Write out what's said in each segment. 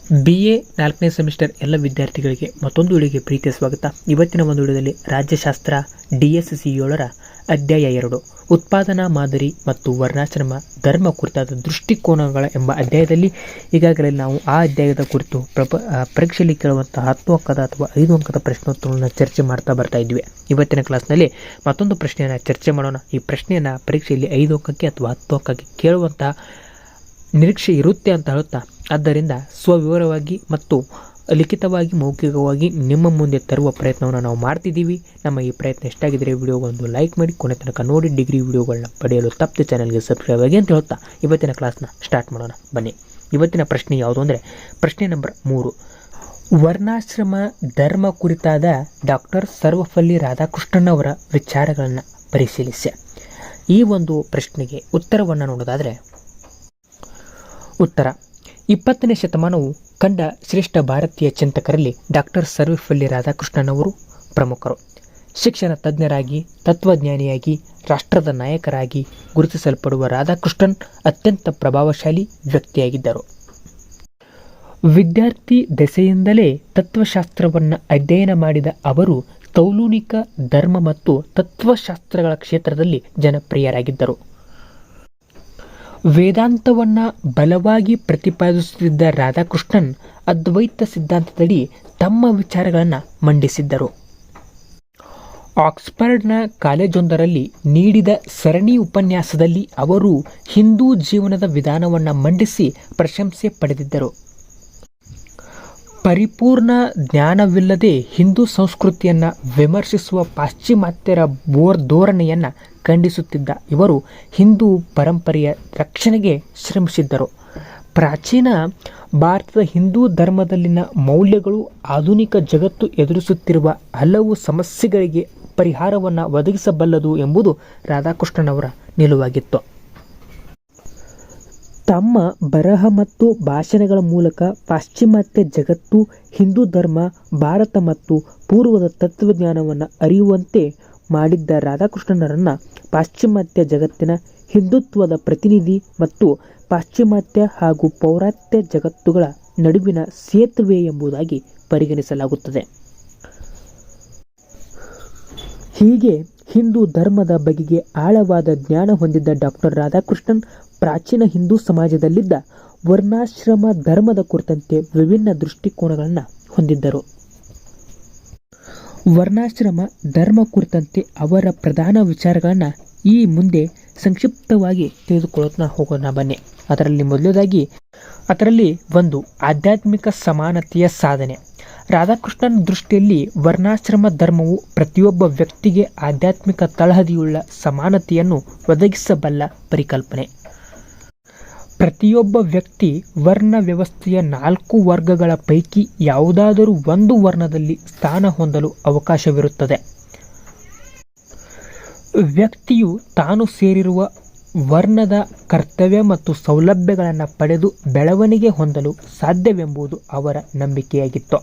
BA 4ನೇ semester ಎಲ್ಲ ವಿದ್ಯಾರ್ಥಿಗಳಿಗೆ ಮತ್ತೊಂದು ವಿಡಿಯೋಗೆ ಪ್ರೀತಿಯ ಸ್ವಾಗತ. ಇವತ್ತಿನ ಒಂದು ವಿಡಿಯೋದಲ್ಲಿ ರಾಜ್ಯಶಾಸ್ತ್ರ DSC 7ರ ಅಧ್ಯಾಯ 2 ಉತ್ಪಾದನಾ ಮಾದರಿ ಮತ್ತು ವರ್ಣಾಶ್ರಮ ಧರ್ಮ ಕುರಿತಾದ ದೃಷ್ಟಿಕೋನಗಳ ಎಂಬ ಅಧ್ಯಾಯದಲ್ಲಿ ಈಗಾಗಲೇ ನಾವು ಆ ಅಧ್ಯಾಯದ ಕುರಿತು ಪರೀಕ್ಷೆಯಲ್ಲಿ ಕೇಳುವಂತಹ 10 ಅಂಕದ ಅಥವಾ 5 ಅಂಕದ ಪ್ರಶ್ನೋತ್ತರಗಳನ್ನು ಚರ್ಚೆ ಮಾಡ್ತಾ ಬರ್ತಾ ಇದ್ವಿ. ಇವತ್ತಿನ ಕ್ಲಾಸ್ನಲ್ಲಿ ಮತ್ತೊಂದು ಪ್ರಶ್ನೆಯನ್ನು ಚರ್ಚೆ ಮಾಡೋಣ. ಈ ಪ್ರಶ್ನೆಯನ್ನು ಪರೀಕ್ಷೆಯಲ್ಲಿ 5 ಅಂಕಕ್ಕೆ ಅಥವಾ 10 ಅಂಕಕ್ಕೆ ಕೇಳುವಂತಹ ನಿರೀಕ್ಷೆ ಇರುತ್ತೆ ಅಂತ ಹೇಳುತ್ತಾ, ಆದ್ದರಿಂದ ಸ್ವವಿವರವಾಗಿ ಮತ್ತು ಲಿಖಿತವಾಗಿ ಮೌಖಿಕವಾಗಿ ನಿಮ್ಮ ಮುಂದೆ ತರುವ ಪ್ರಯತ್ನವನ್ನು ನಾವು ಮಾಡ್ತಿದ್ದೀವಿ. ನಮ್ಮ ಈ ಪ್ರಯತ್ನ ಎಷ್ಟಾಗಿದ್ದರೆ ವಿಡಿಯೋಗೊಂದು ಲೈಕ್ ಮಾಡಿ, ಕೊನೆ ತನಕ ನೋಡಿ ಡಿಗ್ರಿ ವಿಡಿಯೋಗಳನ್ನ ಪಡೆಯಲು ತಪ್ಪದೆ ಚಾನಲ್ಗೆ ಸಬ್ಸ್ಕ್ರೈಬ್ ಆಗಿ ಅಂತ ಹೇಳ್ತಾ ಇವತ್ತಿನ ಕ್ಲಾಸ್ನ ಸ್ಟಾರ್ಟ್ ಮಾಡೋಣ. ಬನ್ನಿ, ಇವತ್ತಿನ ಪ್ರಶ್ನೆ ಯಾವುದು ಅಂದರೆ ಪ್ರಶ್ನೆ ನಂಬರ್ 3. ವರ್ಣಾಶ್ರಮ ಧರ್ಮ ಕುರಿತಾದ ಡಾಕ್ಟರ್ ಸರ್ವಪಲ್ಲಿ ರಾಧಾಕೃಷ್ಣನ್ ಅವರ ವಿಚಾರಗಳನ್ನು ಪರಿಶೀಲಿಸಿ. ಈ ಒಂದು ಪ್ರಶ್ನೆಗೆ ಉತ್ತರವನ್ನು ನೋಡೋದಾದರೆ, ಉತ್ತರ 20ನೇ ಶತಮಾನವು ಕಂಡ ಶ್ರೇಷ್ಠ ಭಾರತೀಯ ಚಿಂತಕರಲ್ಲಿ ಡಾಕ್ಟರ್ ಸರ್ವಪಲ್ಲಿ ರಾಧಾಕೃಷ್ಣನ್ ಅವರು ಪ್ರಮುಖರು. ಶಿಕ್ಷಣ ತಜ್ಞರಾಗಿ, ತತ್ವಜ್ಞಾನಿಯಾಗಿ, ರಾಷ್ಟ್ರದ ನಾಯಕರಾಗಿ ಗುರುತಿಸಲ್ಪಡುವ ರಾಧಾಕೃಷ್ಣನ್ ಅತ್ಯಂತ ಪ್ರಭಾವಶಾಲಿ ವ್ಯಕ್ತಿಯಾಗಿದ್ದರು. ವಿದ್ಯಾರ್ಥಿ ದೆಸೆಯಿಂದಲೇ ತತ್ವಶಾಸ್ತ್ರವನ್ನು ಅಧ್ಯಯನ ಮಾಡಿದ ಅವರು ತೌಲನಿಕ ಧರ್ಮ ಮತ್ತು ತತ್ವಶಾಸ್ತ್ರಗಳ ಕ್ಷೇತ್ರದಲ್ಲಿ ಜನಪ್ರಿಯರಾಗಿದ್ದರು. ವೇದಾಂತವನ್ನು ಬಲವಾಗಿ ಪ್ರತಿಪಾದಿಸುತ್ತಿದ್ದ ರಾಧಾಕೃಷ್ಣನ್ ಅದ್ವೈತ ಸಿದ್ಧಾಂತದಡಿ ತಮ್ಮ ವಿಚಾರಗಳನ್ನು ಮಂಡಿಸಿದ್ದರು. ಆಕ್ಸ್ಫರ್ಡ್ನ ಕಾಲೇಜೊಂದರಲ್ಲಿ ನೀಡಿದ ಸರಣಿ ಉಪನ್ಯಾಸದಲ್ಲಿ ಅವರು ಹಿಂದೂ ಜೀವನದ ವಿಧಾನವನ್ನು ಮಂಡಿಸಿ ಪ್ರಶಂಸೆ ಪಡೆದಿದ್ದರು. ಪರಿಪೂರ್ಣ ಜ್ಞಾನವಿಲ್ಲದೆ ಹಿಂದೂ ಸಂಸ್ಕೃತಿಯನ್ನು ವಿಮರ್ಶಿಸುವ ಪಾಶ್ಚಿಮಾತ್ಯರ ಧೋರಣೆಯನ್ನು ಖಂಡಿಸುತ್ತಿದ್ದ ಇವರು ಹಿಂದೂ ಪರಂಪರೆಯ ರಕ್ಷಣೆಗೆ ಶ್ರಮಿಸಿದ್ದರು. ಪ್ರಾಚೀನ ಭಾರತದ ಹಿಂದೂ ಧರ್ಮದಲ್ಲಿನ ಮೌಲ್ಯಗಳು ಆಧುನಿಕ ಜಗತ್ತು ಎದುರಿಸುತ್ತಿರುವ ಹಲವು ಸಮಸ್ಯೆಗಳಿಗೆ ಪರಿಹಾರವನ್ನು ಒದಗಿಸಬಲ್ಲದು ಎಂಬುದು ರಾಧಾಕೃಷ್ಣನ್ ಅವರ ನಿಲುವಾಗಿತ್ತು. ತಮ್ಮ ಬರಹ ಮತ್ತು ಭಾಷಣಗಳ ಮೂಲಕ ಪಾಶ್ಚಿಮಾತ್ಯ ಜಗತ್ತು ಹಿಂದೂ ಧರ್ಮ, ಭಾರತ ಮತ್ತು ಪೂರ್ವದ ತತ್ವಜ್ಞಾನವನ್ನು ಅರಿಯುವಂತೆ ಮಾಡಿದ್ದ ರಾಧಾಕೃಷ್ಣನರನ್ನು ಪಾಶ್ಚಿಮಾತ್ಯ ಜಗತ್ತಿನ ಹಿಂದುತ್ವದ ಪ್ರತಿನಿಧಿ ಮತ್ತು ಪಾಶ್ಚಿಮಾತ್ಯ ಹಾಗೂ ಪೌರಾತ್ಯ ಜಗತ್ತುಗಳ ನಡುವಿನ ಸೇತುವೆ ಎಂಬುದಾಗಿ ಪರಿಗಣಿಸಲಾಗುತ್ತದೆ. ಹೀಗೆ ಹಿಂದೂ ಧರ್ಮದ ಬಗೆಗೆ ಆಳವಾದ ಜ್ಞಾನ ಹೊಂದಿದ್ದ ಡಾಕ್ಟರ್ ರಾಧಾಕೃಷ್ಣನ್ ಪ್ರಾಚೀನ ಹಿಂದೂ ಸಮಾಜದಲ್ಲಿದ್ದ ವರ್ಣಾಶ್ರಮ ಧರ್ಮದ ಕುರಿತಂತೆ ವಿಭಿನ್ನ ದೃಷ್ಟಿಕೋನಗಳನ್ನು ಹೊಂದಿದ್ದರು. ವರ್ಣಾಶ್ರಮ ಧರ್ಮ ಕುರಿತಂತೆ ಅವರ ಪ್ರಧಾನ ವಿಚಾರಗಳನ್ನು ಈ ಮುಂದೆ ಸಂಕ್ಷಿಪ್ತವಾಗಿ ತಿಳಿದುಕೊಳ್ಳೋಣ ಹೋಗೋಣ ಬನ್ನಿ. ಅದರಲ್ಲಿ ಒಂದು ಆಧ್ಯಾತ್ಮಿಕ ಸಮಾನತೆಯ ಸಾಧನೆ. ರಾಧಾಕೃಷ್ಣನ್ ದೃಷ್ಟಿಯಲ್ಲಿ ವರ್ಣಾಶ್ರಮ ಧರ್ಮವು ಪ್ರತಿಯೊಬ್ಬ ವ್ಯಕ್ತಿಗೆ ಆಧ್ಯಾತ್ಮಿಕ ತಳಹದಿಯುಳ್ಳ ಸಮಾನತೆಯನ್ನು ಒದಗಿಸಬಲ್ಲ ಪರಿಕಲ್ಪನೆ. ಪ್ರತಿಯೊಬ್ಬ ವ್ಯಕ್ತಿ ವರ್ಣ ವ್ಯವಸ್ಥೆಯ 4 ವರ್ಗಗಳ ಪೈಕಿ ಯಾವುದಾದರೂ ಒಂದು ವರ್ಣದಲ್ಲಿ ಸ್ಥಾನ ಹೊಂದಲು ಅವಕಾಶವಿರುತ್ತದೆ. ವ್ಯಕ್ತಿಯು ತಾನು ಸೇರಿರುವ ವರ್ಣದ ಕರ್ತವ್ಯ ಮತ್ತು ಸೌಲಭ್ಯಗಳನ್ನು ಪಡೆದು ಬೆಳವಣಿಗೆ ಹೊಂದಲು ಸಾಧ್ಯವೆಂಬುದು ಅವರ ನಂಬಿಕೆಯಾಗಿತ್ತು.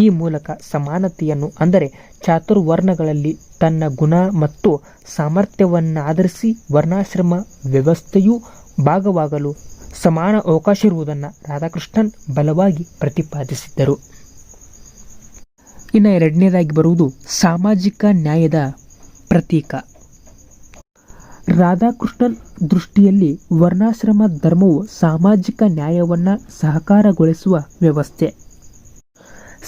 ಈ ಮೂಲಕ ಸಮಾನತೆಯನ್ನು, ಅಂದರೆ ಚಾತುರ್ವರ್ಣಗಳಲ್ಲಿ ತನ್ನ ಗುಣ ಮತ್ತು ಸಾಮರ್ಥ್ಯವನ್ನಾಧರಿಸಿ ವರ್ಣಾಶ್ರಮ ವ್ಯವಸ್ಥೆಯು ಭಾಗವಾಗಲು ಸಮಾನ ಅವಕಾಶವಿರುವುದನ್ನು ರಾಧಾಕೃಷ್ಣನ್ ಬಲವಾಗಿ ಪ್ರತಿಪಾದಿಸಿದ್ದರು. ಇನ್ನು ಎರಡನೇದಾಗಿ ಬರುವುದು ಸಾಮಾಜಿಕ ನ್ಯಾಯದ ಪ್ರತೀಕ. ರಾಧಾಕೃಷ್ಣನ್ ದೃಷ್ಟಿಯಲ್ಲಿ ವರ್ಣಾಶ್ರಮ ಧರ್ಮವು ಸಾಮಾಜಿಕ ನ್ಯಾಯವನ್ನು ಸಹಕಾರಗೊಳಿಸುವ ವ್ಯವಸ್ಥೆ.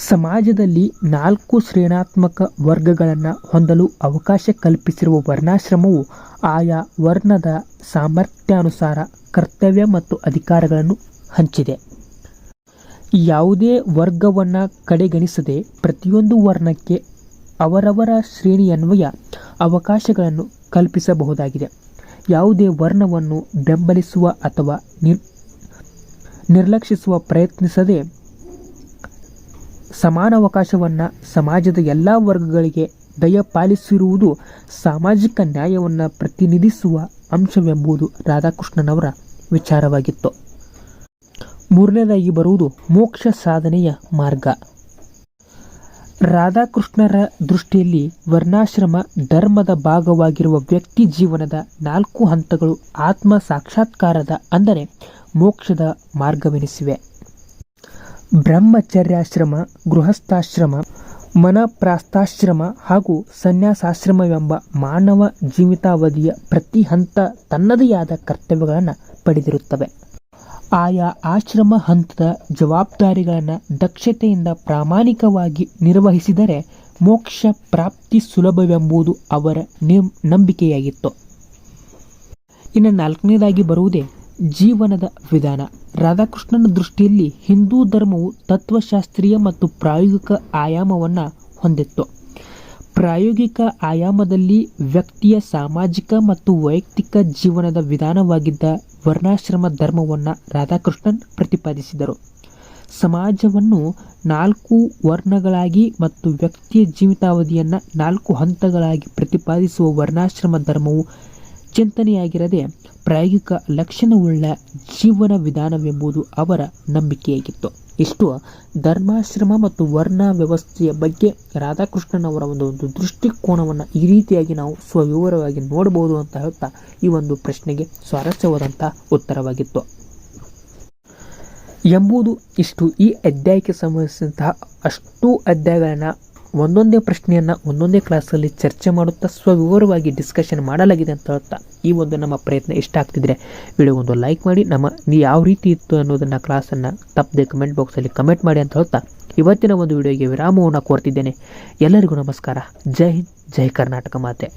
ಸಮಾಜದಲ್ಲಿ 4 ಶ್ರೇಣಾತ್ಮಕ ವರ್ಗಗಳನ್ನು ಹೊಂದಲು ಅವಕಾಶ ಕಲ್ಪಿಸಿರುವ ವರ್ಣಾಶ್ರಮವು ಆಯಾ ವರ್ಣದ ಸಾಮರ್ಥ್ಯಾನುಸಾರ ಕರ್ತವ್ಯ ಮತ್ತು ಅಧಿಕಾರಗಳನ್ನು ಹಂಚಿದೆ. ಯಾವುದೇ ವರ್ಗವನ್ನು ಕಡೆಗಣಿಸದೆ ಪ್ರತಿಯೊಂದು ವರ್ಣಕ್ಕೆ ಅವರವರ ಶ್ರೇಣಿಯನ್ವಯ ಅವಕಾಶಗಳನ್ನು ಕಲ್ಪಿಸಬಹುದಾಗಿದೆ. ಯಾವುದೇ ವರ್ಣವನ್ನು ಬೆಂಬಲಿಸುವ ಅಥವಾ ನಿರ್ಲಕ್ಷಿಸುವ ಪ್ರಯತ್ನಿಸದೆ ಸಮಾನಾವಕಾಶವನ್ನು ಸಮಾಜದ ಎಲ್ಲ ವರ್ಗಗಳಿಗೆ ದಯಪಾಲಿಸಿರುವುದು ಸಾಮಾಜಿಕ ನ್ಯಾಯವನ್ನು ಪ್ರತಿನಿಧಿಸುವ ಅಂಶವೆಂಬುದು ರಾಧಾಕೃಷ್ಣನ್ ಅವರ ವಿಚಾರವಾಗಿತ್ತು. ಮೂರನೇದಾಗಿ ಬರುವುದು ಮೋಕ್ಷ ಸಾಧನೆಯ ಮಾರ್ಗ. ರಾಧಾಕೃಷ್ಣರ ದೃಷ್ಟಿಯಲ್ಲಿ ವರ್ಣಾಶ್ರಮ ಧರ್ಮದ ಭಾಗವಾಗಿರುವ ವ್ಯಕ್ತಿ ಜೀವನದ 4 ಹಂತಗಳು ಆತ್ಮ ಸಾಕ್ಷಾತ್ಕಾರದ, ಅಂದರೆ ಮೋಕ್ಷದ ಮಾರ್ಗವೆನಿಸಿವೆ. ಬ್ರಹ್ಮಚರ್ಯಾಶ್ರಮ, ಗೃಹಸ್ಥಾಶ್ರಮ, ಮನಪ್ರಾಸ್ಥಾಶ್ರಮ ಹಾಗೂ ಸನ್ಯಾಸಾಶ್ರಮವೆಂಬ ಮಾನವ ಜೀವಿತಾವಧಿಯ ಪ್ರತಿ ಹಂತ ತನ್ನದೇ ಆದ ಕರ್ತವ್ಯಗಳನ್ನು ಪಡೆದಿರುತ್ತವೆ. ಆಯಾ ಆಶ್ರಮ ಹಂತದ ಜವಾಬ್ದಾರಿಗಳನ್ನು ದಕ್ಷತೆಯಿಂದ ಪ್ರಾಮಾಣಿಕವಾಗಿ ನಿರ್ವಹಿಸಿದರೆ ಮೋಕ್ಷ ಪ್ರಾಪ್ತಿ ಸುಲಭವೆಂಬುದು ಅವರ ನಂಬಿಕೆಯಾಗಿತ್ತು. ಇನ್ನು 4ನೇದಾಗಿ ಬರುವುದೇ ಜೀವನದ ವಿಧಾನ. ರಾಧಾಕೃಷ್ಣನ ದೃಷ್ಟಿಯಲ್ಲಿ ಹಿಂದೂ ಧರ್ಮವು ತತ್ವಶಾಸ್ತ್ರೀಯ ಮತ್ತು ಪ್ರಾಯೋಗಿಕ ಆಯಾಮವನ್ನು ಹೊಂದಿತ್ತು. ಪ್ರಾಯೋಗಿಕ ಆಯಾಮದಲ್ಲಿ ವ್ಯಕ್ತಿಯ ಸಾಮಾಜಿಕ ಮತ್ತು ವೈಯಕ್ತಿಕ ಜೀವನದ ವಿಧಾನವಾಗಿದ್ದ ವರ್ಣಾಶ್ರಮ ಧರ್ಮವನ್ನು ರಾಧಾಕೃಷ್ಣನ್ ಪ್ರತಿಪಾದಿಸಿದರು. ಸಮಾಜವನ್ನು 4 ವರ್ಣಗಳಾಗಿ ಮತ್ತು ವ್ಯಕ್ತಿಯ ಜೀವಿತಾವಧಿಯನ್ನು 4 ಹಂತಗಳಾಗಿ ಪ್ರತಿಪಾದಿಸುವ ವರ್ಣಾಶ್ರಮ ಧರ್ಮವು ಚಿಂತನೆಯಾಗಿರದೆ ಪ್ರಾಯೋಗಿಕ ಲಕ್ಷಣವುಳ್ಳ ಜೀವನ ವಿಧಾನವೆಂಬುದು ಅವರ ನಂಬಿಕೆಯಾಗಿತ್ತು. ಇಷ್ಟು ಧರ್ಮಾಶ್ರಮ ಮತ್ತು ವರ್ಣ ವ್ಯವಸ್ಥೆಯ ಬಗ್ಗೆ ರಾಧಾಕೃಷ್ಣನ್ ಅವರ ಒಂದು ದೃಷ್ಟಿಕೋನವನ್ನು ಈ ರೀತಿಯಾಗಿ ನಾವು ಸ್ವವಿವರವಾಗಿ ನೋಡಬಹುದು ಅಂತ ಹೇಳ್ತಾ ಈ ಒಂದು ಪ್ರಶ್ನೆಗೆ ಸ್ವಾರಸ್ಯವಾದಂಥ ಉತ್ತರವಾಗಿತ್ತು ಎಂಬುದು ಇಷ್ಟು. ಈ ಅಧ್ಯಾಯಕ್ಕೆ ಸಂಬಂಧಿಸಿದಂತಹ ಅಷ್ಟು ಅಧ್ಯಾಯಗಳನ್ನು ಒಂದೊಂದೇ ಪ್ರಶ್ನೆಯನ್ನು ಒಂದೊಂದೇ ಕ್ಲಾಸಲ್ಲಿ ಚರ್ಚೆ ಮಾಡುತ್ತಾ ಸ್ವವಿವರವಾಗಿ ಡಿಸ್ಕಷನ್ ಮಾಡಲಾಗಿದೆ ಅಂತ ಹೇಳ್ತಾ ಈ ಒಂದು ನಮ್ಮ ಪ್ರಯತ್ನ ಇಷ್ಟ ಆಗ್ತಿದ್ರೆ ವಿಡಿಯೋ ಒಂದು ಲೈಕ್ ಮಾಡಿ, ನೀವು ಯಾವ ರೀತಿ ಇತ್ತು ಅನ್ನೋದನ್ನು ಕ್ಲಾಸನ್ನು ತಪ್ಪದೆ ಕಮೆಂಟ್ ಬಾಕ್ಸಲ್ಲಿ ಕಮೆಂಟ್ ಮಾಡಿ ಅಂತ ಹೇಳ್ತಾ ಇವತ್ತಿನ ಒಂದು ವಿಡಿಯೋಗೆ ವಿರಾಮವನ್ನು ಕೋರ್ತಿದ್ದೇನೆ. ಎಲ್ಲರಿಗೂ ನಮಸ್ಕಾರ. ಜೈ ಹಿಂದ್, ಜೈ ಕರ್ನಾಟಕ ಮಾತೆ.